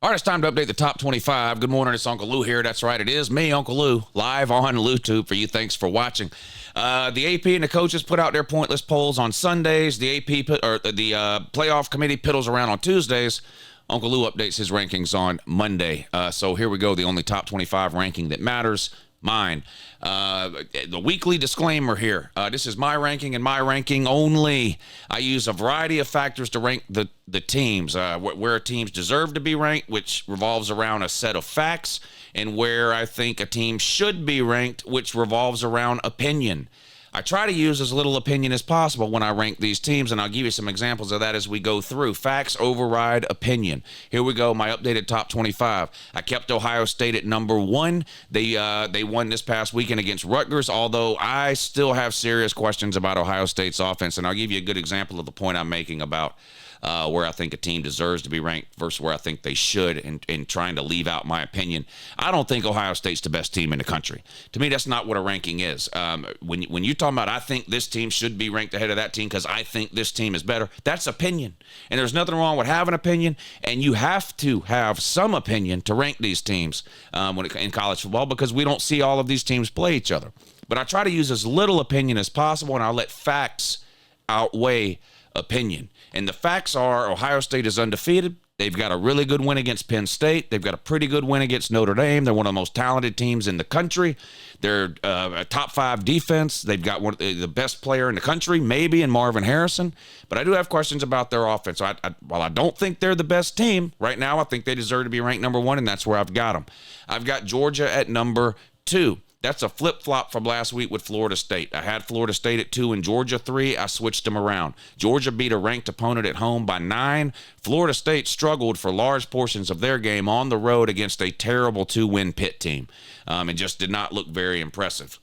All right, it's time to update the top 25. Good morning, it's Uncle Lou here. That's right, it is me, Uncle Lou, live on LouTube for you. Thanks for watching. The AP and the coaches put out their pointless polls on Sundays. The playoff committee piddles around on Tuesdays. Uncle Lou updates his rankings on Monday. So here we go, the only top 25 ranking that matters. Mine. The weekly disclaimer here. This is my ranking and my ranking only. I use a variety of factors to rank the teams. Where teams deserve to be ranked, which revolves around a set of facts, and where I think a team should be ranked, which revolves around opinion. I try to use as little opinion as possible when I rank these teams, and I'll give you some examples of that as we go through. Facts override opinion. Here we go, my updated top 25. I kept Ohio State at number 1. They won this past weekend against Rutgers, although I still have serious questions about Ohio State's offense, and I'll give you a good example of the point I'm making about where I think a team deserves to be ranked versus where I think they should, in trying to leave out my opinion. I don't think Ohio State's the best team in the country. To me, that's not what a ranking is. When you're talking about I think this team should be ranked ahead of that team because I think this team is better, that's opinion. And there's nothing wrong with having an opinion, and you have to have some opinion to rank these teams in college football because we don't see all of these teams play each other. But I try to use as little opinion as possible, and I'll let facts outweigh opinion. And the facts are Ohio State is undefeated. They've got a really good win against Penn State. They've got a pretty good win against Notre Dame. They're one of the most talented teams in the country. They're a top 5 defense. They've got the best player in the country, maybe, in Marvin Harrison. But I do have questions about their offense. So while I don't think they're the best team right now, I think they deserve to be ranked number 1, and that's where I've got them. I've got Georgia at number 2. That's a flip-flop from last week with Florida State. I had Florida State at 2 and Georgia 3. I switched them around. Georgia beat a ranked opponent at home by 9. Florida State struggled for large portions of their game on the road against a terrible 2-win Pitt team. It just did not look very impressive.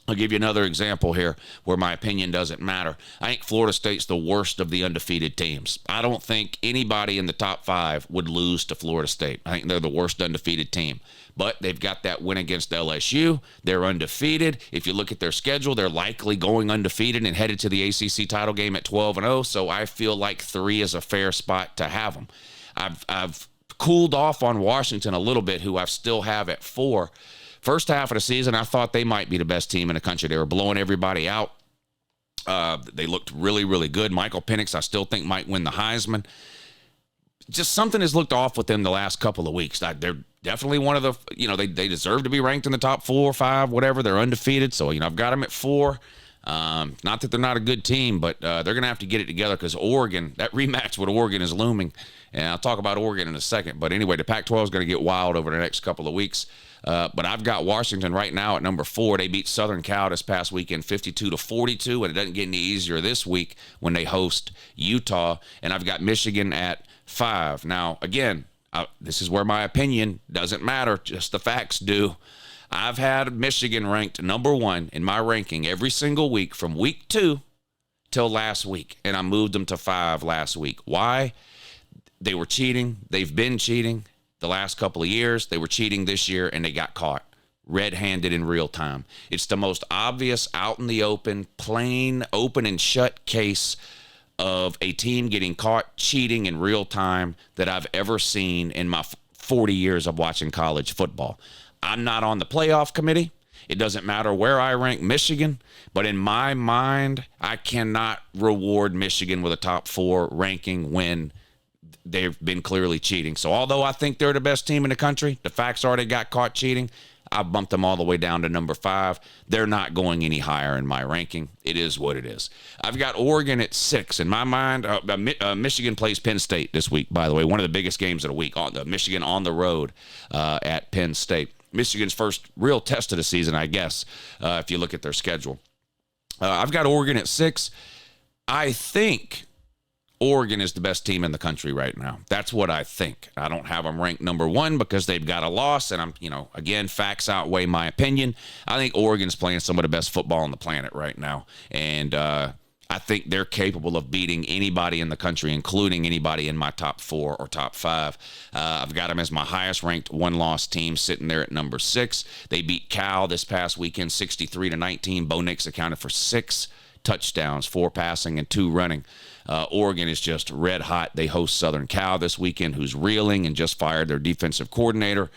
I'll give you another example here where my opinion doesn't matter. I think Florida State's the worst of the undefeated teams. I don't think anybody in the top 5 would lose to Florida State. I think they're the worst undefeated team. But they've got that win against LSU. They're undefeated. If you look at their schedule, they're likely going undefeated and headed to the ACC title game at 12-0. So I feel like 3 is a fair spot to have them. I've cooled off on Washington a little bit, who I still have at 4. First half of the season, I thought they might be the best team in the country. They were blowing everybody out. They looked really, really good. Michael Penix, I still think, might win the Heisman. Just something has looked off with them the last couple of weeks. They're definitely one of the, they deserve to be ranked in the top 4 or 5, whatever. They're undefeated. So, I've got them at 4. Not that they're not a good team, but they're going to have to get it together because Oregon, that rematch with Oregon is looming. And I'll talk about Oregon in a second. But anyway, the Pac-12 is going to get wild over the next couple of weeks. But I've got Washington right now at number 4. They beat Southern Cal this past weekend 52-42, and it doesn't get any easier this week when they host Utah. And I've got Michigan at 5. Now, again, this is where my opinion doesn't matter, just the facts do. I've had Michigan ranked number 1 in my ranking every single week from week 2 till last week, and I moved them to 5 last week. Why? They were cheating. They've been cheating the last couple of years. They were cheating this year, and they got caught red-handed in real time. It's the most obvious, out in the open, plain, open and shut case of a team getting caught cheating in real time that I've ever seen in my 40 years of watching college football. I'm not on the playoff committee. It doesn't matter where I rank Michigan, but in my mind, I cannot reward Michigan with a top 4 ranking when they've been clearly cheating. So although I think they're the best team in the country, the facts are they got caught cheating. I bumped them all the way down to number 5. They're not going any higher in my ranking. It is what it is. I've got Oregon at 6. In my mind, Michigan plays Penn State this week, by the way. One of the biggest games of the week, Michigan on the road at Penn State. Michigan's first real test of the season, I guess, if you look at their schedule. I've got Oregon at 6. I think Oregon is the best team in the country right now. That's what I think. I don't have them ranked number 1 because they've got a loss, and again, facts outweigh my opinion. I think Oregon's playing some of the best football on the planet right now, and I think they're capable of beating anybody in the country, including anybody in my top 4 or top 5. I've got them as my highest ranked 1-loss team, sitting there at number 6. They beat Cal this past weekend 63-19. Bo Nix accounted for 6 touchdowns, 4 passing and 2 running. Oregon is just red hot. They host Southern Cal this weekend, who's reeling and just fired their defensive coordinator.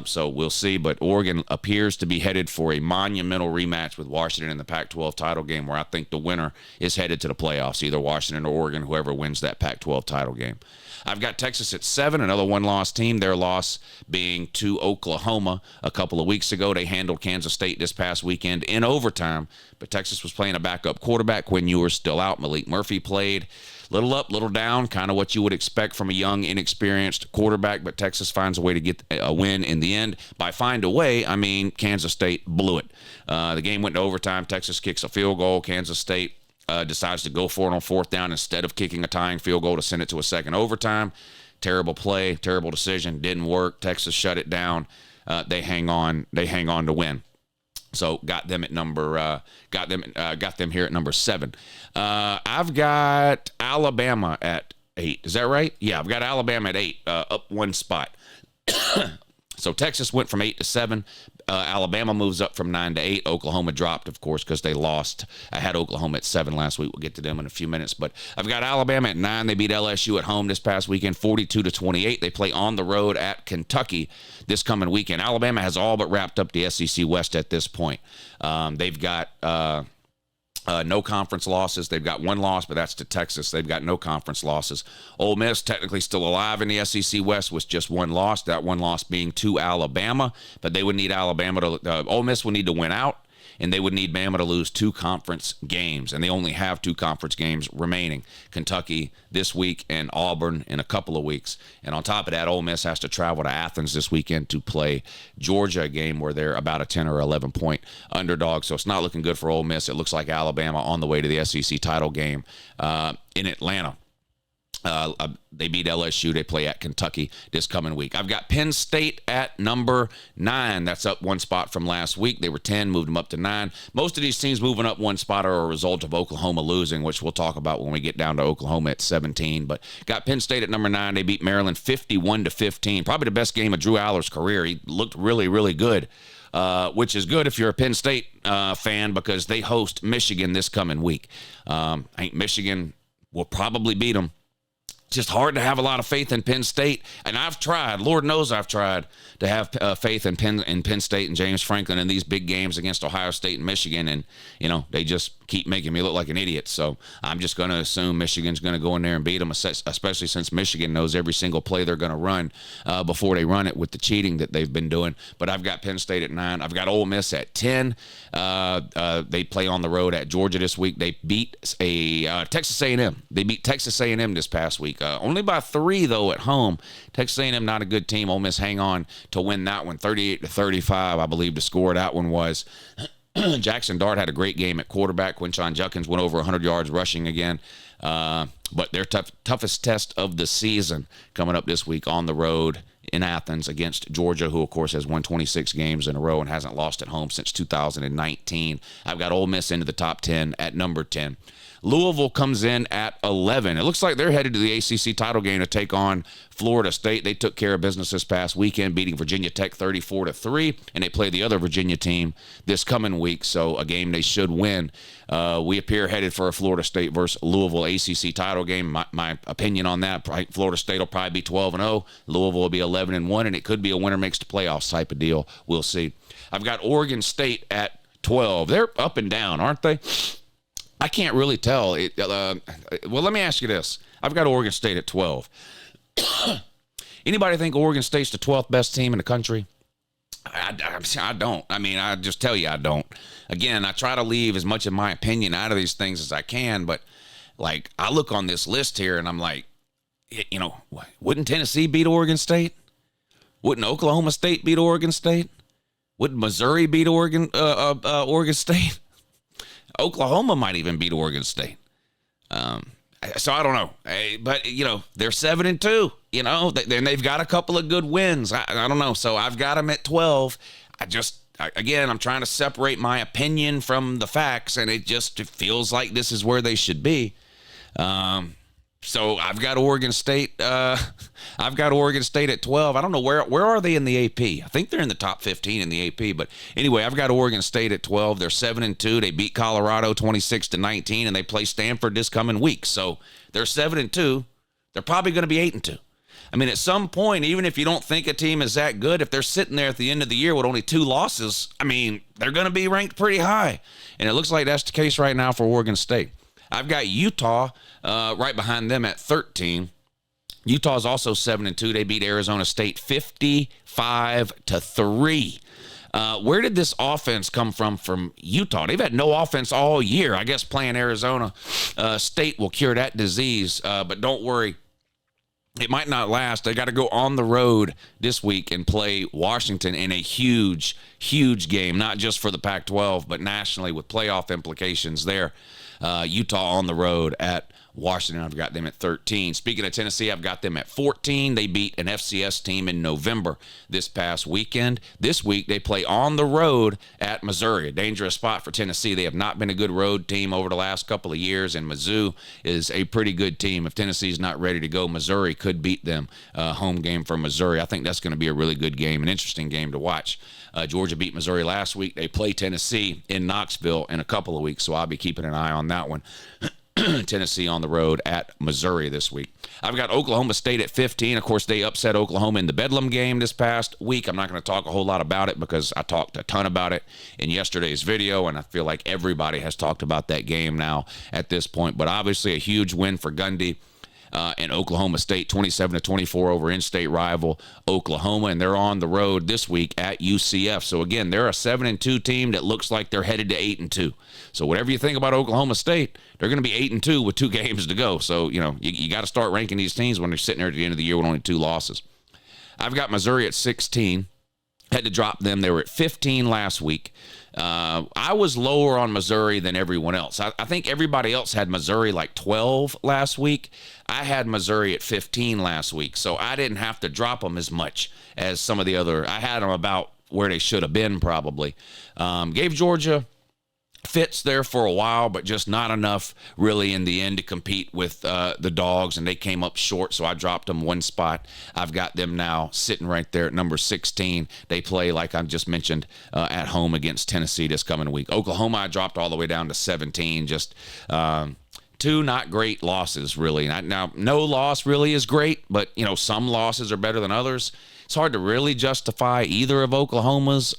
So we'll see. But Oregon appears to be headed for a monumental rematch with Washington in the Pac-12 title game, where I think the winner is headed to the playoffs, either Washington or Oregon, whoever wins that Pac-12 title game. I've got Texas at 7, another one-loss team. Their loss being to Oklahoma a couple of weeks ago. They handled Kansas State this past weekend in overtime, but Texas was playing a backup quarterback. Quinn Ewers still out. Malik Murphy played. Little up, little down, kind of what you would expect from a young, inexperienced quarterback, but Texas finds a way to get a win in the end. By find a way, I mean Kansas State blew it. The game went to overtime. Texas kicks a field goal. Kansas State decides to go for it on fourth down instead of kicking a tying field goal to send it to a second overtime. Terrible play, terrible decision, didn't work. Texas shut it down. They hang on to win. So got them at got them here at number 7. I've got Alabama at 8. Is that right? Yeah, I've got Alabama at 8, up one spot. So Texas went from 8 to 7. Alabama moves up from 9 to 8. Oklahoma dropped, of course, because they lost. I had Oklahoma at 7 last week. We'll get to them in a few minutes. But I've got Alabama at 9. They beat LSU at home this past weekend, 42-28. They play on the road at Kentucky this coming weekend. Alabama has all but wrapped up the SEC West at this point. They've got no conference losses. They've got one loss, but that's to Texas. They've got no conference losses. Ole Miss, technically still alive in the SEC West, with just one loss. That one loss being to Alabama, but they would need Alabama to. Ole Miss would need to win out, and they would need Bama to lose 2 conference games, and they only have 2 conference games remaining. Kentucky this week and Auburn in a couple of weeks. And on top of that, Ole Miss has to travel to Athens this weekend to play Georgia, a game where they're about a 10 or 11-point underdog. So it's not looking good for Ole Miss. It looks like Alabama on the way to the SEC title game in Atlanta. They beat LSU. They play at Kentucky this coming week. I've got Penn State at number 9. That's up one spot from last week. They were 10, moved them up to 9. Most of these teams moving up one spot are a result of Oklahoma losing, which we'll talk about when we get down to Oklahoma at 17. But got Penn State at number 9. They beat Maryland 51-15. Probably the best game of Drew Aller's career. He looked really, really good. Which is good if you're a Penn State fan, because they host Michigan this coming week. I think Michigan will probably beat them. Just hard to have a lot of faith in Penn State, and I've tried. Lord knows I've tried to have faith in Penn State and James Franklin in these big games against Ohio State and Michigan, and they just keep making me look like an idiot. So I'm just going to assume Michigan's going to go in there and beat them, especially since Michigan knows every single play they're going to run before they run it with the cheating that they've been doing. But I've got Penn State at 9. I've got Ole Miss at 10. They play on the road at Georgia this week. They beat Texas A&M. They beat Texas A&M this past week. Only by 3, though, at home. Texas A&M not a good team. Ole Miss hang on to win that one, 38-35, I believe, to score. That one was. Jackson Dart had a great game at quarterback. Quinshon Judkins went over 100 yards rushing again. But their toughest test of the season coming up this week on the road in Athens against Georgia, who, of course, has won 26 games in a row and hasn't lost at home since 2019. I've got Ole Miss into the top 10 at number 10. Louisville comes in at 11. It looks like they're headed to the ACC title game to take on Florida State. They took care of business this past weekend, beating Virginia Tech 34-3, and they play the other Virginia team this coming week, so a game they should win. We appear headed for a Florida State versus Louisville ACC title game. My opinion on that, Florida State will probably be 12-0. Louisville will be 11-1, and it could be a winner makes the playoffs type of deal. We'll see. I've got Oregon State at 12. They're up and down, aren't they? I can't really tell. Well, let me ask you this. I've got Oregon State at 12. Anybody think Oregon State's the 12th best team in the country? I don't. I mean, I just tell you I don't. Again, I try to leave as much of my opinion out of these things as I can, but, I look on this list here, and I'm like, wouldn't Tennessee beat Oregon State? Wouldn't Oklahoma State beat Oregon State? Wouldn't Missouri beat Oregon State? Oklahoma might even beat Oregon State. So I don't know. But, they're 7-2. Then they've got a couple of good wins. I don't know. So I've got them at 12. I'm trying to separate my opinion from the facts, and it feels like this is where they should be. So I've got Oregon State. I've got Oregon State at 12. I don't know where are they in the AP. I think they're in the top 15 in the AP. But anyway, I've got Oregon State at 12. They're 7-2. They beat Colorado 26-19, and they play Stanford this coming week. So they're 7-2. They're probably going to be 8-2. I mean, at some point, even if you don't think a team is that good, if they're sitting there at the end of the year with only 2 losses, I mean, they're going to be ranked pretty high. And it looks like that's the case right now for Oregon State. I've got Utah right behind them at 13. Utah's also 7-2. They beat Arizona State 55-3. Where did this offense come from Utah? They've had no offense all year. I guess playing Arizona State will cure that disease. But don't worry, it might not last. They got to go on the road this week and play Washington in a huge, huge game, not just for the Pac-12, but nationally with playoff implications there. Utah on the road at Washington. I've got them at 13. Speaking of Tennessee, I've got them at 14. They beat an FCS team in November this past weekend. This week, they play on the road at Missouri, a dangerous spot for Tennessee. They have not been a good road team over the last couple of years, and Mizzou is a pretty good team. If Tennessee's not ready to go, Missouri could beat them. Home game for Missouri. I think that's going to be a really good game, an interesting game to watch. Georgia beat Missouri last week. They play Tennessee in Knoxville in a couple of weeks, so I'll be keeping an eye on that one. Tennessee on the road at Missouri this week. I've got Oklahoma State at 15. Of course, they upset Oklahoma in the Bedlam game this past week. I'm not going to talk a whole lot about it because I talked a ton about it in yesterday's video, and I feel like everybody has talked about that game now at this point. But obviously a huge win for Gundy. And Oklahoma State 27-24 over in-state rival Oklahoma, and they're on the road this week at UCF. So again, they're a 7-2 team that looks like they're headed to 8-2. So whatever you think about Oklahoma State, they're going to be 8-2 with 2 games to go. So you got to start ranking these teams when they're sitting there at the end of the year with only 2 losses. I've got Missouri at 16. Had to drop them. They were at 15 last week. I was lower on Missouri than everyone else. I think everybody else had Missouri like 12 last week. I had Missouri at 15 last week, so I didn't have to drop them as much as some of the other. I had them about where they should have been probably. Gave Georgia fits there for a while, but just not enough really in the end to compete with the Dogs, and they came up short, so I dropped them 1 spot. I've got them now sitting right there at number 16. They play, like I just mentioned, at home against Tennessee this coming week. Oklahoma, I dropped all the way down to 17, just 2 not great losses, really. Now, no loss really is great, but, some losses are better than others. It's hard to really justify either of Oklahoma's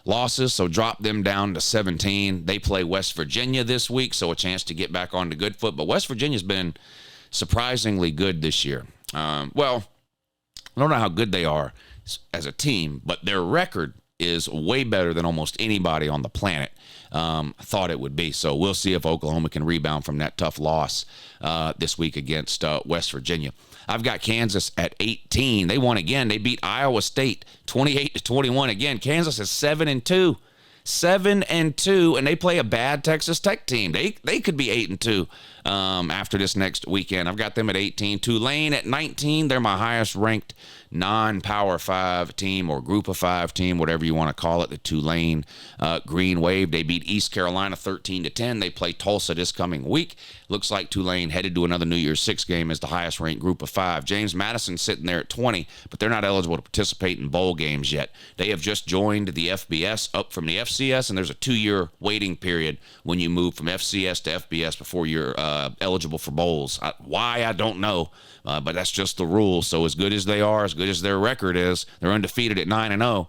losses, so drop them down to 17. They play West Virginia this week, so a chance to get back onto good foot. But West Virginia's been surprisingly good this year. Well, I don't know how good they are as a team, but their record is way better than almost anybody on the planet thought it would be. So we'll see if Oklahoma can rebound from that tough loss this week against West Virginia. I've got Kansas at 18. They won again. They beat Iowa State 28-21 again. Kansas is 7-2. 7-2, and they play a bad Texas Tech team. They could be 8-2 after this next weekend. I've got them at 18. Tulane at 19. They're my highest ranked non-Power 5 team or Group of 5 team, whatever you want to call it, the Tulane Green Wave. They beat East Carolina 13-10. They play Tulsa this coming week. Looks like Tulane headed to another New Year's Six game as the highest ranked Group of 5. James Madison sitting there at 20, but they're not eligible to participate in bowl games yet. They have just joined the FBS up from the FCS, and there's a 2-year waiting period when you move from FCS to FBS before you're eligible for bowls. Why, I don't know. But that's just the rule. So as good as they are, as good as their record is, they're undefeated at 9-0.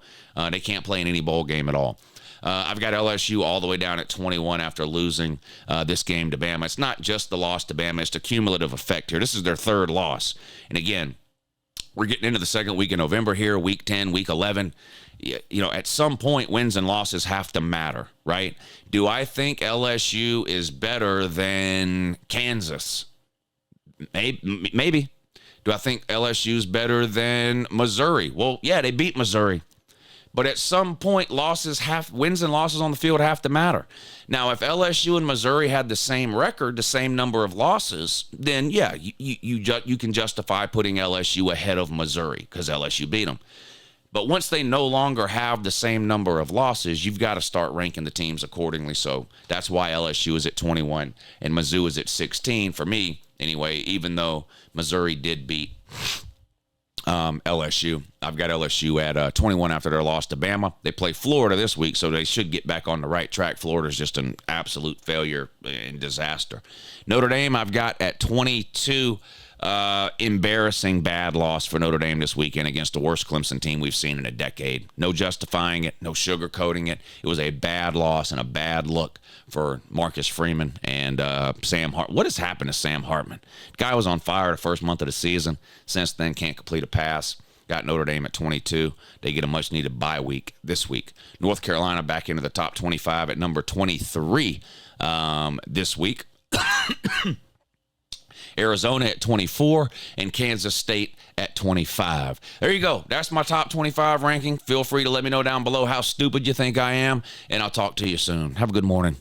They can't play in any bowl game at all. I've got LSU all the way down at 21 after losing this game to Bama. It's not just the loss to Bama. It's the cumulative effect here. This is their 3rd loss. And again, we're getting into the second week of November here, week 10, week 11. At some point, wins and losses have to matter, right? Do I think LSU is better than Kansas? Maybe. Do I think LSU's better than Missouri? Well, yeah, they beat Missouri. But at some point, wins and losses on the field have to matter. Now, if LSU and Missouri had the same record, the same number of losses, then yeah, you can justify putting LSU ahead of Missouri because LSU beat them. But once they no longer have the same number of losses, you've got to start ranking the teams accordingly. So that's why LSU is at 21 and Mizzou is at 16 for me anyway, even though Missouri did beat LSU. I've got LSU at 21 after their loss to Bama. They play Florida this week, so they should get back on the right track. Florida's just an absolute failure and disaster. Notre Dame, I've got at 22. Embarrassing bad loss for Notre Dame this weekend against the worst Clemson team we've seen in a decade. No justifying it, no sugarcoating it. It was a bad loss and a bad look for Marcus Freeman and Sam Hartman. What has happened to Sam Hartman? Guy was on fire the first month of the season. Since then, can't complete a pass. Got Notre Dame at 22. They get a much-needed bye week this week. North Carolina back into the top 25 at number 23 this week. Arizona at 24, and Kansas State at 25. There you go. That's my top 25 ranking. Feel free to let me know down below how stupid you think I am, and I'll talk to you soon. Have a good morning.